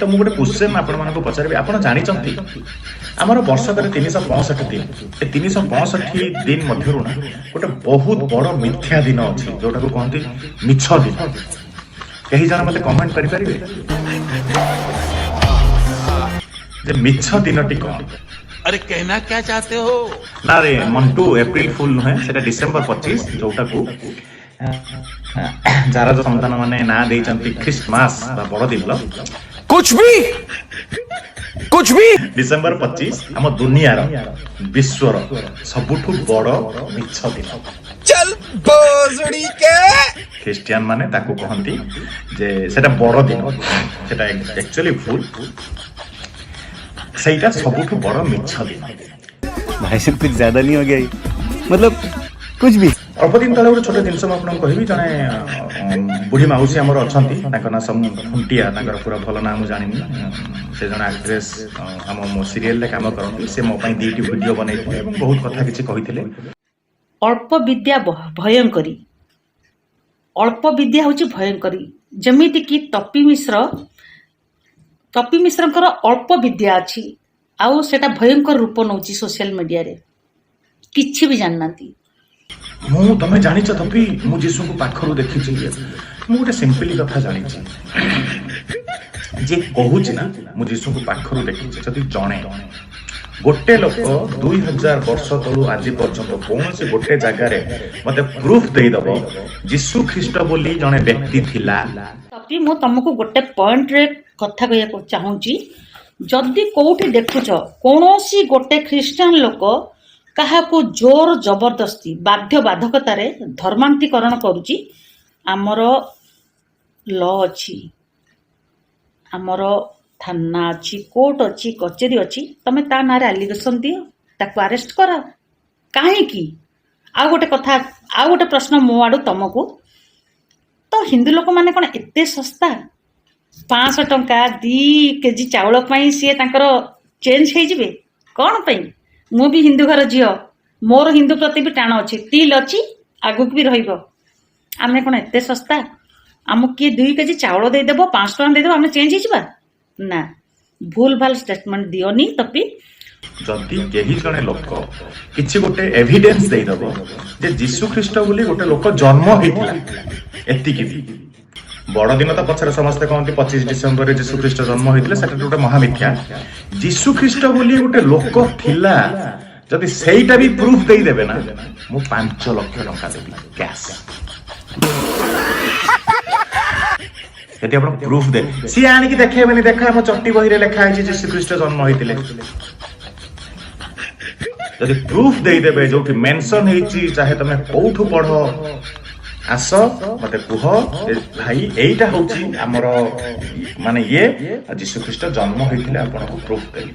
तो मुझे गोटे क्वेश्चन आपण पचारि आप जानते आमर वर्षक 365 दिन ए 365 दिन मध्य ना गोटे बहुत बड़ मिथ्या दिन अच्छी जोटा को कहते मिछ दिन कहीं जन मत कमेंट करें मिछ दिन टी कौन अरे कहना क्या चाहते हो ना रे मंटू एप्रिल फुल नुहे से डिसेम्बर 25 जोटा को जार जो संतान माने ना देइचंती क्रिसमस बा बड़ दिन कुछ भी डिसेम्बर 25 हम दुनिया विश्वर सबुठु बड़ मिछ दिन चल बोसड़ी के ख्रिस्टियन माने ताकू कहंती जे सेटा बड़ दिन सेटा एक्चुअली फुल सेटा सबुठु बड़ मिछ दिन भाई साहब कुछ ज्यादा नहीं हो गया मतलब कुछ भी अल्प दिन तले गोटे छोट जिनस मुझे कहबी जड़े बुढ़ी मौसी आमर अच्छा ना खुंटिया पूरा भल ना मुझे जानी से जन आक्ट्रेस आम मो सीरियल काम करती से मो दुईटी वीडियो बनई बहुत कथा किसी कही अल्प विद्या भयंकरी अल्प विद्या हूँ भयंकरी जमीती कि टपी मिश्र अल्प विद्या अच्छी आउ सेटा भयंकर रूप नौची सोशल मीडिया रे किछि भी जानना मु तमे जानी तपी मु जीशु को पाखरु देखी मु गोटे सिंपली कथा जानी जे कहूँ ना मु जीशु को पाखरु देखी जदि जणे गोटे लोक 2000 वर्ष तलु आज पर्यंत कौन से गोटे जगार मत प्रूफ देदब जीशु ख्रीस्ट बोली जड़े व्यक्ति थिला तपी मु तुमको गोटे पॉइंट रे कथा कहया चाहूची जदि कोठी देखुछ कौनसी गोटे ख्रिस्टियन लोक काहाको जोर जबरदस्ती बाध्य बाधकतार धर्मांतरीकरण करुची आमर लॉ अच्छी आमर थाना अच्छी कोर्ट अच्छी कचेरी अच्छी तमे ता नारे एलिगेशन दियो ताको अरेस्ट कर कहीं आ गोटे कथा आ गोटे प्रश्न मो आड़ू तुमको तो हिंदू लोक माने कौन एते सस्ता 500 टंका 2 केजी चाउल सी चेंज हो कौन पाई मु भी हिंदू घर झील मोर हिंदू प्रति भी टाण अच्छी तिल अच्छी आगुक भी रमें कौन एत सस्ता आमको किए 2 केजी चाउल देदेव 500 टका देदेव आम चेंज हो ना भूल भाल स्टेटमेंट दियोनी तपी जदि केही जने लोक किछि गोटे एविडेंस देइदबो जे जीसु ख्रीस्ट बोली गोटे लोक जन्म होइतिला एतिकी बड़ दिन तो पछरे समस्त कहते 25 डिसेम्बर रे जीसु ख्रीस्ट जन्म होइतिले सेटा गोटे महामिथ्या जीसु ख्रीस्ट बोली गोटे लोक थिला जदि सेइटा भी प्रूफ देई देबे ना मु 5 लाख टका देबी कैश यदि आप प्रूफ दे सी आनिकी देखेबेनी देखा हम चट्टी बही रे लिखा है जीसु ख्रीस्ट जन्म होइतिले यदि प्रूफ दे देबे जो कि मेंशन हेची चाहे तमे कोठु पढो आस मते कुह भाई एटा होची हमर माने ये जीसु ख्रीस्ट जन्म होइतिले आपण को प्रूफ देबे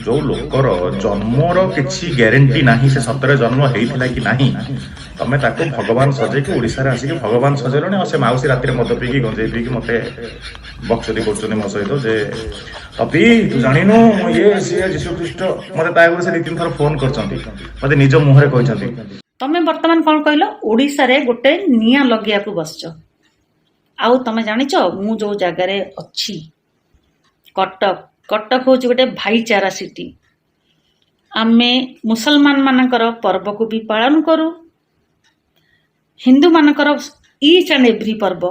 जो लोकर जन्मर किसी ग्यारंटी नहीं से सतरे जन्म होइतिला कि नहीं तमे ताको भगवान सजे कि ओडिसा रे आसी कि भगवान सजेलने और से माउसी राति रे मद पीकी गंजे पीकी मते बक्सदी करछने मो सहित जे अभी तू जानिनो ये से जीसु ख्रीस्ट मते तागुर से 2-3 थर फोन करछंती मते निज मुहरे कहछंती तमे वर्तमान कोन कहलो ओडिसा रे गोटे निया लगिया को बसछ आउ तमे जानिछ मु जो जगह रे अछि कटक हूँ गोटे भाईचारा सिटी आमे मुसलमान मानकर पर्व को भी पालन करूँ हिंदू मानकर ईच एंड एव्री पर्व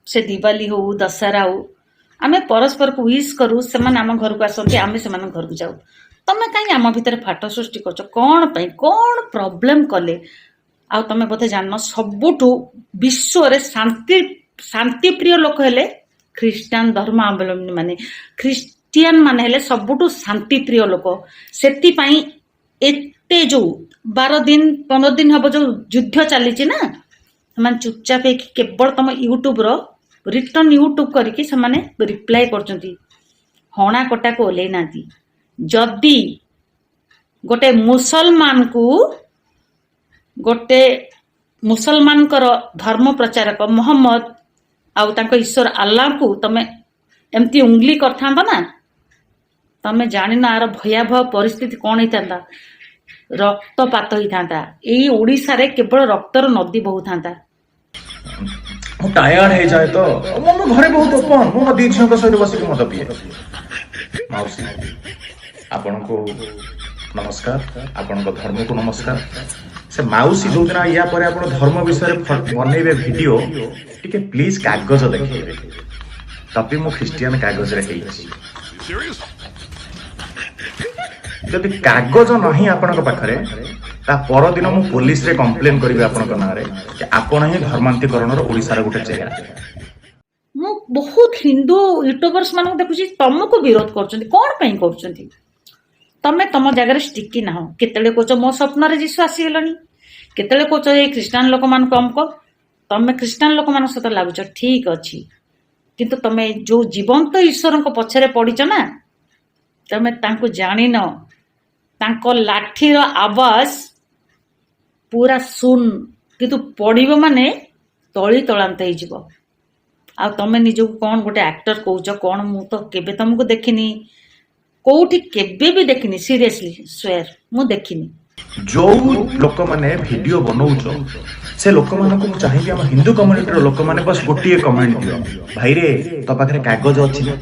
से दिवाली हो दशहरा हो आमे परस्पर को विश करूँ से आम घर को आसती आम से घर को जाऊ तमें कहीं आम भितर फाट सृष्टि कर कौन कौन प्रोब्लेम कले आ तमें बोधे जान सबुठु विश्व रे शांति प्रिय लोक हेले ख्रिस्टियन धर्मावलंबी माने ख्रिस्टियन माने हेले सबुठु शांति प्रिय लोक सेति पई एते जो 12 दिन 15 दिन हम जो युद्ध चली ना से चुपचाप केवल तुम यूट्यूब रिटर्न यूट्यूब करके रिप्लाई करचंती हणा कटा को ओल्लै ना जदि गोटे मुसलमान को गोटे मुसलमान धर्म प्रचारक मोहम्मद आउ तांको ईश्वर अल्लाह को तमे एमती उंगली करथा ना तमे जानिना आर भयावह परिस्थिति कौन होता ରକ୍ତପାତ ହେଇଥାନ୍ତା। ଏଇ ଓଡ଼ିଶାରେ କେବଳ ରକ୍ତର ନଦୀ ବହୁଥାନ୍ତା। ମୁଁ ଟାୟାର୍ଡ ହେଇଯାଏ ତ ମୋ ଘରେ ବହୁତ ଓପନ। ମୁଁ ମୋ ଦି ଝିଅଙ୍କ ସହିତ ବସିକି ମଦ ପିଏ। ମାଉସୀ ଆପଣଙ୍କୁ ନମସ୍କାର, ଆପଣଙ୍କ ଧର୍ମକୁ ନମସ୍କାର। ସେ ମାଉସୀ ଯୋଉଦିନ ୟା ପରେ ଆପଣ ଧର୍ମ ବିଷୟରେ ବନେଇବେ ଭିଡିଓ, ଟିକେ ପ୍ଲିଜ କାଗଜ ଦେଖେଇବେ। ତପି ମୁଁ ଖ୍ରୀଷ୍ଟିଆନ କାଗଜରେ ହେଇଛି। ଯଦି କାଗଜ ନାହିଁ ଆପଣଙ୍କ ପାଖରେ, ତା ପରଦିନ ମୁଁ ପୋଲିସରେ କମ୍ପ୍ଲେନ କରିବି ଆପଣଙ୍କ ନାଁରେ ଯେ ଆପଣ ହିଁ ଧର୍ମାନ୍ତୀକରଣର ଓଡ଼ିଶାର ଗୋଟେ ଚେହେରା। ମୁଁ ବହୁତ ହିନ୍ଦୁ ୟୁଟ୍ୟୁବର୍ସ ମାନଙ୍କୁ ଦେଖୁଛି ତମକୁ ବିରୋଧ କରୁଛନ୍ତି। କ'ଣ ପାଇଁ କରୁଛନ୍ତି? ତମେ ତମ ଜାଗାରେ ସ୍ଟିକି ନାହଁ। କେତେବେଳେ କହୁଛ ମୋ ସ୍ୱପ୍ନରେ ଯୀଶୁ ଆସିଗଲାଣି, କେତେବେଳେ କହୁଛ ଏଇ ଖ୍ରୀଷ୍ଟାନ ଲୋକମାନଙ୍କୁ ଅମକ। ତମେ ଖ୍ରୀଷ୍ଟାନ ଲୋକମାନଙ୍କ ସହିତ ଲାଗୁଛ ଠିକ ଅଛି, କିନ୍ତୁ ତମେ ଯୋଉ ଜୀବନ୍ତ ଈଶ୍ୱରଙ୍କ ପଛରେ ପଡ଼ିଛ ନା, ତମେ ତାଙ୍କୁ ଜାଣିନ। ତାଙ୍କ ଲାଠିର ଆବାଜ ପୁରା ଶୂନ, କିନ୍ତୁ ପଡ଼ିବ ମାନେ ତଳି ତଳାନ୍ତ ହେଇଯିବ। ଆଉ ତମେ ନିଜକୁ କ'ଣ ଗୋଟେ ଆକ୍ଟର କହୁଛ କ'ଣ? ମୁଁ ତ କେବେ ତମକୁ ଦେଖିନି, କୋଉଠି କେବେ ବି ଦେଖିନି। ସିରିୟସଲି ସ୍ୱେୟାର ମୁଁ ଦେଖିନି। ଯୋଉ ଲୋକମାନେ ଭିଡିଓ ବନଉଛ ସେ ଲୋକମାନଙ୍କୁ ମୁଁ ଚାହିଁବି ଆମ ହିନ୍ଦୁ କମ୍ୟୁନିଟିର ଲୋକମାନେ ବସ୍ ଗୋଟିଏ କମେଣ୍ଟ ଦିଅ, ଭାଇରେ ତୋ ପାଖରେ କାଗଜ ଅଛି ନା?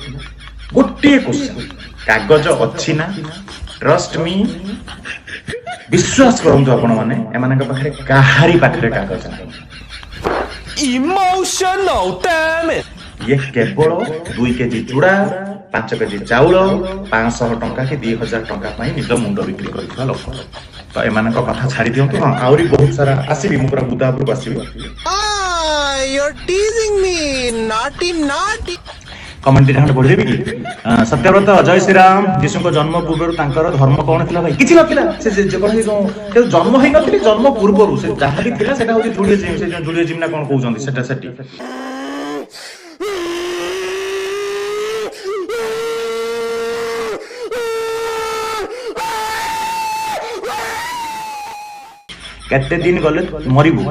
ଗୋଟିଏ କ୍ୱେଶ୍ଚନ, କାଗଜ ଅଛି ନା? ଟ୍ରଷ୍ଟ ମି, ବିଶ୍ୱାସ କରନ୍ତୁ ଆପଣ ମାନେ, ଏମାନଙ୍କ ପାଖରେ କାହାରି ପାଖରେ କାଗଜ ନାହିଁ। Emotional, damn it! ଇଏ କେବଳ 2 କେଜି ଚୁଡ଼ା, 5 କେଜି ଚାଉଳ, 500 ଟଙ୍କା କି 2000 ଟଙ୍କା ପାଇଁ ନିଜ ମୁଣ୍ଡ ବିକ୍ରି କରିଥିବା ଲୋକ। ତ ଏମାନଙ୍କ କଥା ଛାଡ଼ି ଦିଅନ୍ତୁ। ହଁ, ଆହୁରି ବହୁତ ସାରା ଆସିବି, ମୁଁ ପୁରା ବୁଦା ଉପରକୁ ଆସିବି। You're teasing me, naughty, naughty. Comment ଖଣ୍ଡେ ପଢିଦେବି କି? ସତ୍ୟବ୍ରତ, ଜୟ ଶ୍ରୀରାମ। ଯୀଶୁଙ୍କ ଜନ୍ମ ପୂର୍ବରୁ ତାଙ୍କର ଧର୍ମ କଣ ଥିଲା ଭାଇ? କିଛି ନଥିଲା। ସେ ଯେକୌଣସି ଜନ୍ମ ହେଇନଥିଲେ, ଜନ୍ମ ପୂର୍ବରୁ ସେ ଯାହା ବି ଥିଲା ସେଟା ହଉଛି ଜୁଡିଓଜିମ୍। ସେ ଜୁଡିଓଜିମ୍ ନା କଣ କହୁଛନ୍ତି ସେଟା ସେଠି। କେତେ ଦିନ ଗଲେ ମରିବୁ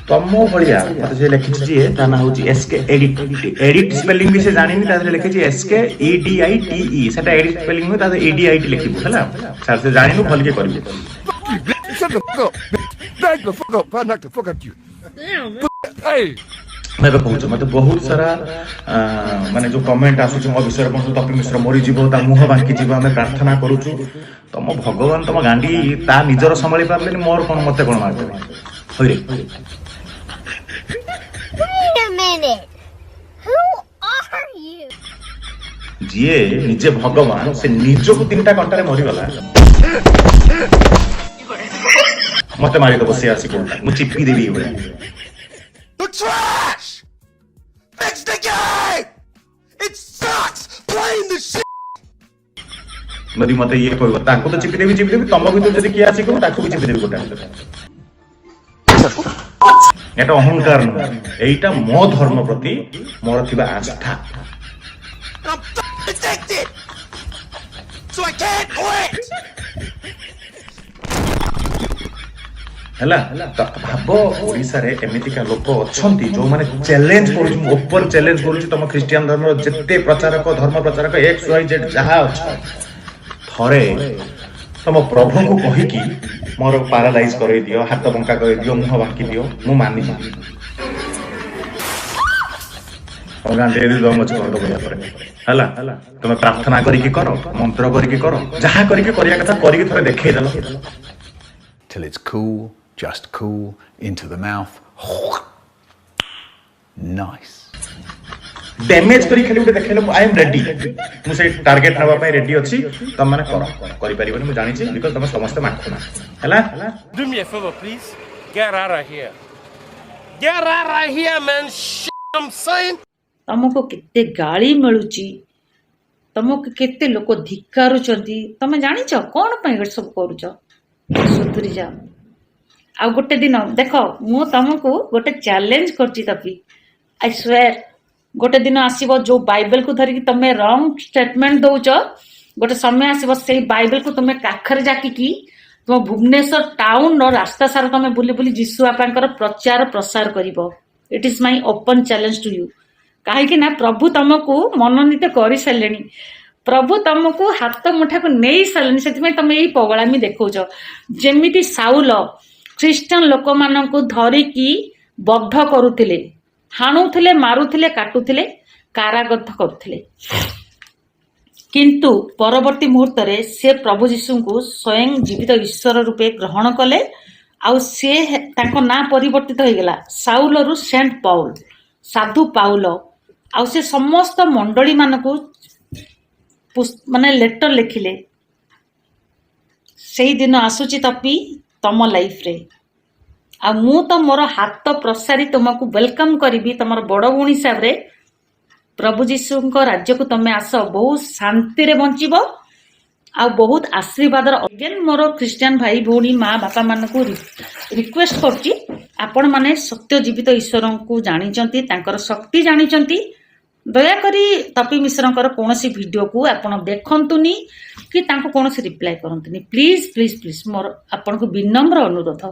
ତମ ଭଳିଆ। ମତେ ସେ ଲେଖିଛି ଯିଏ, ତା ନାଁ ହଉଛି ଏସ୍କେ ଏଡିଟ୍। ଏଡିଟ୍ ସ୍ପେଲିଂ ବି ସେ ଜାଣିନି, ତା ଦେହରେ ଲେଖିଛି SK EDITE। ସେଟା ଏଡିଟ୍ ସ୍ପେଲିଂ ନୁହେଁ, ତା ଦେହରେ EDIT ଲେଖିବୁ ହେଲା। ସାର୍ ସେ ଜାଣିନୁ, ଭଲକି କରିବୁ। Shut the fuck up, bitch. Back the fuck up. I knock the fuck out you. Hey. ମୁଁ ଏବେ କହୁଛି, ମତେ ବହୁତ ସାରା ମାନେ ଯୋଉ କମେଣ୍ଟ ଆସୁଛି ମୋ ବିଷୟରେ, କଣ ତପି ମିଶ୍ର ମରିଯିବ, ତା ମୁହଁ ବାଙ୍କି ଯିବ, ଆମେ ପ୍ରାର୍ଥନା କରୁଛୁ। ତମ ଭଗବାନ ତମ ଗାଣ୍ଡି ତା ନିଜର ସମ୍ଭାଳି ପାରିଲେନି, ମୋର କଣ, ମତେ କଣ ମାରିଦେବେ? ହଇରେ Wait a minute. Who are you? ଯିଏ ନିଜେ ଭଗବାନ, ସେ ନିଜକୁ 3ଟା କଣ୍ଟାରେ ମରିଗଲା, ମତେ ମାରିଦବ ସେ ଆସି କୋଉଟା, ମୁଁ ଚିପି ଦେବି ଏଇଭଳିଆ। The trash! Fix the game! It sucks playing the shit! ଯଦି ମତେ ଇଏ କହିବ, ତାକୁ ତ ଚିପି ଦେବି, ତମ ଭିତରୁ ଯଦି କିଏ ଆସି କହିବ ତାକୁ ବି ଚିପି ଦେବି ଗୋଟା। এটা ଅହଙ୍କାର ନୁହେଁ, ଏଇଟା ମୋ ଧର୍ମ ପ୍ରତି ମୋର ଥିବା ଆସ୍ଥା। I'm addicted! So I can't quit! ହେଲା ତ ଭାବ, ଓଡ଼ିଶାରେ ଏମିତିକା ଲୋକ ଅଛନ୍ତି ଯୋଉମାନେ ଚ୍ୟାଲେଞ୍ଜ କରୁଛି, ମୁଁ ଓପନ ଚ୍ୟାଲେଞ୍ଜ କରୁଛି, ତମ ଖ୍ରୀଷ୍ଟିଆନ ଧର୍ମର ଯେତେ ପ୍ରଚାରକ, ଧର୍ମ ପ୍ରଚାରକ XYZ ଯାହା ଅଛ, ଥରେ ତମ ପ୍ରଭୁଙ୍କୁ କହିକି ମୋର ପାରାଲାଇଜ କରେଇ ଦିଅ, ହାତ ବଙ୍କା କରେଇ ଦିଅ, ମୁହଁ ବାଙ୍କି ଦିଅ, ମୁଁ ମାନିଯିବି। ହେଲା, ତମେ ପ୍ରାର୍ଥନା କରିକି କର, ମନ୍ତ୍ର କରିକି କର, ଯାହା କରିକି କରିବା କଥା କରିକି ଥରେ ଦେଖେଇଦେଲ। Till it's cool, just cool, into the mouth. Nice. Damage କରି ଖାଲି ଗୋଟେ ଦେଖେଇଲେ ଆଇ ଏମ୍ ରେଡି, ମୁଁ ସେଇ ଟାର୍ଗେଟ ନେବା ପାଇଁ ରେଡି ଅଛି। ତମେ ମାନେ କର, କରିପାରିବନି ମୁଁ ଜାଣିଛି, ବିକଜ ତମେ ସମସ୍ତେ ମାଖୁନା। ହେଲା, Do me a favor, please. Get out of here. Get out of here, man. I'm saying. ତମକୁ କେତେ ଗାଳି ମିଳୁଛି, ତମକୁ କେତେ ଲୋକ ଧିକ୍କାରୁଛନ୍ତି, ତମେ ଜାଣିଛ କ'ଣ ପାଇଁ ଏ ସବୁ କରୁଛ? ସୁଧୁରି ଯାଅ। ଆଉ ଗୋଟେ ଦିନ ଦେଖ, ମୁଁ ତମକୁ ଗୋଟେ ଚ୍ୟାଲେଞ୍ଜ କରୁଛି ତପି, ଆଇ ସ୍ୱେୟାର, ଗୋଟେ ଦିନ ଆସିବ ଯୋଉ ବାଇବେଲକୁ ଧରିକି ତମେ ରଙ୍ଗ ଷ୍ଟେଟମେଣ୍ଟ ଦଉଛ, ଗୋଟେ ସମୟ ଆସିବ ସେଇ ବାଇବେଲକୁ ତମେ କାଖରେ ଜାକିକି ତୁମ ଭୁବନେଶ୍ୱର ଟାଉନର ରାସ୍ତା ସାରା ତମେ ବୁଲି ବୁଲି ଯୀଶୁ ବାପାଙ୍କର ପ୍ରଚାର ପ୍ରସାର କରିବ। It is my open challenge to you. କାହିଁକି ନା ପ୍ରଭୁ ତମକୁ ମନୋନୀତ କରିସାରିଲେଣି। ପ୍ରଭୁ ତମକୁ ହାତ ମୁଠାକୁ ନେଇ ସାରିଲେଣି, ସେଥିପାଇଁ ତମେ ଏଇ ପଗଳାମି ଦେଖଉଛ। ଯେମିତି ସାଉଲ ଖ୍ରୀଷ୍ଟିଆନ ଲୋକମାନଙ୍କୁ ଧରିକି ବଦ୍ଧ କରୁଥିଲେ, ହାଣୁଥିଲେ, ମାରୁଥିଲେ, କାଟୁଥିଲେ, କାରାଗତ କରୁଥିଲେ, କିନ୍ତୁ ପରବର୍ତ୍ତୀ ମୁହୂର୍ତ୍ତରେ ସେ ପ୍ରଭୁ ଯୀଶୁଙ୍କୁ ସ୍ୱୟଂ ଜୀବିତ ଈଶ୍ୱର ରୂପେ ଗ୍ରହଣ କଲେ। ଆଉ ସେ ତାଙ୍କ ନାଁ ପରିବର୍ତ୍ତିତ ହେଇଗଲା ସାଉଲରୁ ସେଣ୍ଟ ପାଉଲ, ସାଧୁ ପାଉଲ। ଆଉ ସେ ସମସ୍ତ ମଣ୍ଡଳୀ ମାନଙ୍କୁ ମାନେ ଲେଟର ଲେଖିଲେ। ସେଇ ଦିନ ଆସୁଛି ତପି ତମ ଲାଇଫରେ, ଆଉ ମୁଁ ତ ମୋର ହାତ ପ୍ରସାରି ତୁମକୁ ୱେଲକମ୍ କରିବି ତମର ବଡ଼ ଭଉଣୀ ହିସାବରେ। ପ୍ରଭୁ ଯୀଶୁଙ୍କ ରାଜ୍ୟକୁ ତମେ ଆସ, ବହୁତ ଶାନ୍ତିରେ ବଞ୍ଚିବ ଆଉ ବହୁତ ଆଶୀର୍ବାଦର। ଅଗେନ୍ ମୋର ଖ୍ରୀଷ୍ଟିଆନ ଭାଇ ଭଉଣୀ ମା ବାପା ମାନଙ୍କୁ ରିକ୍ୱେଷ୍ଟ କରୁଛି, ଆପଣମାନେ ସତ୍ୟ ଜୀବିତ ଈଶ୍ୱରଙ୍କୁ ଜାଣିଛନ୍ତି, ତାଙ୍କର ଶକ୍ତି ଜାଣିଛନ୍ତି, ଦୟାକରି ତପି ମିଶ୍ରଙ୍କର କୌଣସି ଭିଡ଼ିଓକୁ ଆପଣ ଦେଖନ୍ତୁନି କି ତାଙ୍କୁ କୌଣସି ରିପ୍ଲାଏ କରନ୍ତୁନି। ପ୍ଲିଜ୍ ପ୍ଲିଜ୍ ପ୍ଲିଜ୍ ମୋର ଆପଣଙ୍କୁ ବିନମ୍ର ଅନୁରୋଧ।